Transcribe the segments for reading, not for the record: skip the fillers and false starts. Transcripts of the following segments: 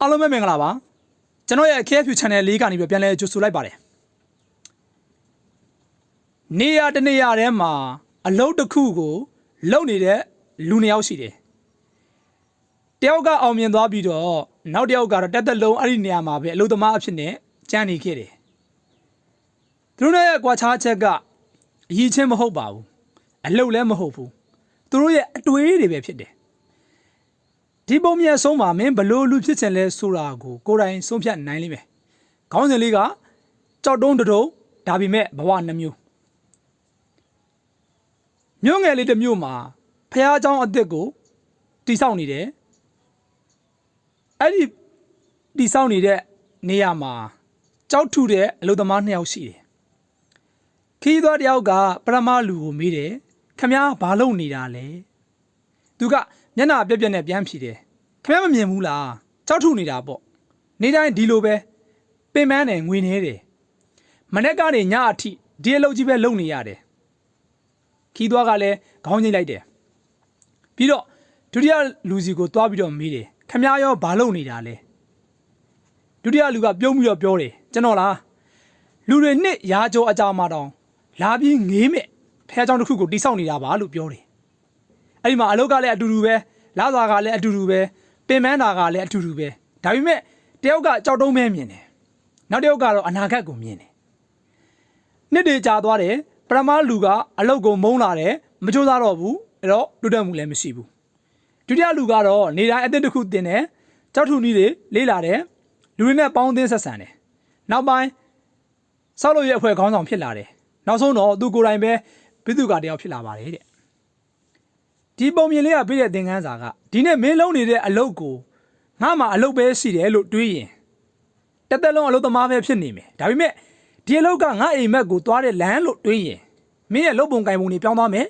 အားလုံးပဲမင်္ဂလာပါကျွန်တော်ရဲ့ KFU Channel လေးကနေပြန်လဲကြိုဆိုလိုက်ပါတယ်နေရာတနေရာထဲမှာအလုပ်တစ်ခုကိုလုပ်နေတဲ့လူနှစ်ယောက်ရှိတယ်တယောက်ကအောင်မြင်သွားပြီးတော့နောက်တစ်ယောက်ကတော့တက်တက်လုံးအဲ့ဒီနေရာမှာပဲအလုပ်သမားအဖြစ်နဲ့ကျန်နေခဲ့တယ်သူတို့ရဲ့ကွာခြားချက်ကအရေးချင်းမဟုတ်ပါဘူးအလုပ်လည်းမဟုတ်ဘူးသူတို့ရဲ့အတွေးတွေပဲဖြစ်တယ်ဒီပုံမြတ်ဆုံးမှာမင်းဘလို့လူဖြစ်ချင်လဲဆိုတာကိုကိုယ်တိုင်ဆုံးဖြတ်နိုင်လိမ့်မယ်။ခေါင်းစဉ်လေးကကြောက်တုံးတုံးဒါပေမဲ့ဘဝနှမျိုးမြို့ငယ်လေးတစ်မြို့မှာဖះเจ้าအစ်စ်ကိုတိဆောက်နေတယ်။အဲ့ဒီတိဆောက်နေတဲ့နေရာမှာကြောက်ထုတဲ့အလုပ်သမား2ယောက်ရှိတယ်။ခီးသွားတယောက်ကပရမလူကိုမေးတယ်။ခမည်းဘာလုပ်နေတာလဲ။သူကမျက်နှာပြက်ပြက်နဲ့ပြန်ဖြေတယ်ခင်ဗျမမြင်ဘူးလားကြောက်ထုနေတာပေါ့နေတိုင်းဒီလိုပဲပင်ပန်းတယ်ငွေနေတယ်မနေ့ကနေညအထိဒီအလုပ်ကြီးပဲလုပ်နေရတယ်ခီးသွားကလည်းခေါင်းငိမ့်လိုက်တယ်ပြီးတော့ဒုတိယလူစီကိုသွားပြီးတော့မေးတယ်ခင်ဗျရောဘာလုပ်နေတာလဲဒုတိယလူကပြုံးပြီးတော့ပြောတယ်ကျွန်တော်လားလူတွေနှစ်ရာကျော်အကြာမှတောင်လာပြီးငေးမဲ့ဖះเจ้าတစ်ခုကိုတိဆောက်နေတာပါလို့ပြောတယ်အဲ့ဒီမှာအလုပ်ကလည်းအတူတူပဲလာသွားကလည်းအတူတူပဲပင်ပန်းတာကလည်းအတူတူပဲဒါပေမဲ့တယောက်ကကြောက်တုံးမဲမြင်တယ်နောက်တယောက်ကတော့အနာဂတ်ကိုမြင်တယ်နှစ်တွေကြာသွားတယ်ပရမလူကအလုတ်ကိုမုန်းလာတယ်မကြိုးစားတော့ဘူးအဲ့တော့လွတ်တက်မှုလည်းမရှိဘူးဒုတိယလူကတော့နေတိုင်းအသစ်တစ်ခုတင်တယ်ကြောက်ထုနည်းတွေလေးလာတယ်လူတွေနဲ့ပေါင်းသင်းဆက်ဆံတယ်နောက်ပိုင်းဆောက်လုပ်ရဲ့အဖွဲ့ခေါင်းဆောင်ဖြစ်လာတယ်နောက်ဆုံးတော့သူကိုယ်တိုင်ပဲဘိသုကာတယောက်ဖြစ်လာပါတယ်တဲ့ဒီပုံမြင်လေးကပြည့်တဲ့သင်ခန်းစာကဒီနေ့မင်းလုံးနေတဲ့အလုပ်ကိုငါမှအလုပ်ပဲရှိတယ်လို့တွေးရင်တက်တက်လုံးအလုပ်သမားပဲဖြစ်နေမယ်ဒါပေမဲ့ဒီအလုပ်ကငါအိမ်မက်ကိုသွားတဲ့လမ်းလို့တွေးရင်မင်းရဲ့လုပ်ပုံကိုင်ပုံတွေပြောင်းသွားမယ်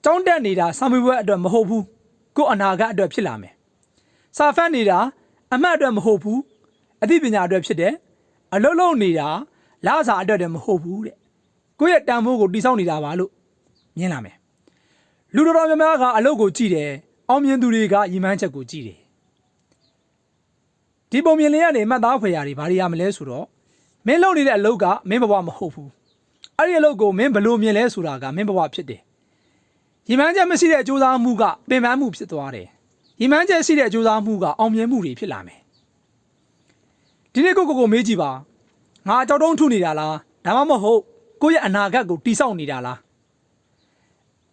ကြောင်းတက်နေတာစာမေးပွဲအတွက်မဟုတ်ဘူးကို့အနာဂတ်အတွက်ဖြစ်လာမယ်စာဖတ်နေတာအမှတ်အတွက်မဟုတ်ဘူးအသိပညာအတွက်ဖြစ်တယ်အလုပ်လုပ်နေတာလာစာအတွက်တည်းမဟုတ်ဘူးတဲ့ကိုယ့်ရဲ့တန်ဖိုးကိုတိဆောက်နေတာပါလို့မြင်လာမယ်လူတော်များများကအလုပ်ကိုကြည့်တယ်အောင်မြင်သူတွေကရည်မှန်းချက်ကိုကြည့်တယ်ဒီပုံမြင်လေးကနေမှတ်သားဖွယ်ရာတွေဘာတွေရမလဲဆိုတော့မင်းလုပ်နေတဲ့အလုပ်ကမင်းဘဝမဟုတ်ဘူးအဲ့ဒီအလုပ်ကိုမင်းဘလို့မြင်လဲဆိုတာကမင်းဘဝဖြစ်တယ်ရည်မှန်းချက်မရှိတဲ့အကျိုးစားမှုကပင်ပန်းမှုဖြစ်သွားတယ်ရည်မှန်းချက်ရှိတဲ့အကျိုးစားမှုကအောင်မြင်မှုတွေဖြစ်လာမယ်ဒီနေ့ကိုမေးကြည့်ပါငါကြောက်တုံးထုနေတာလားဒါမှမဟုတ်ကိုယ့်ရဲ့အနာဂတ်ကိုတိဆောက်နေတာလား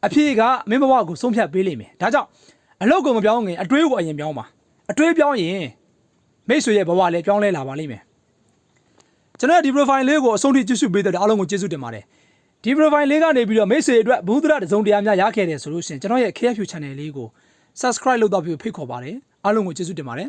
အဖြေကမင်းဘဝကိုဆုံးဖြတ်ပေးလိမ့်မယ်ဒါကြောင့်အလုပ်ကိုမပြောင်းခင်အတွေးကိုအရင်ပြောင်းပါအတွေးပြောင်းရင်မိတ်ဆွေရဲ့ဘဝလည်းပြောင်းလဲလာပါလိမ့်မယ်ကျွန်တော်ဒီ profile လေးကိုအဆုံးထိကြည့်ရှုပေးတဲ့အားလုံးကိုကျေးဇူးတင်ပါတယ်ဒီ profile လေးကနေပြီးတော့မိတ်ဆွေအတွက်ဘုဒ္ဓရတစုံတရားများရခဲ့တယ်ဆိုလို့ရှိရင်ကျွန်တော်ရဲ့ KFU Channel လေးကို subscribe လုပ်တော့ပြီးဖိတ်ခေါ်ပါတယ်အားလုံးကိုကျေးဇူးတင်ပါတယ်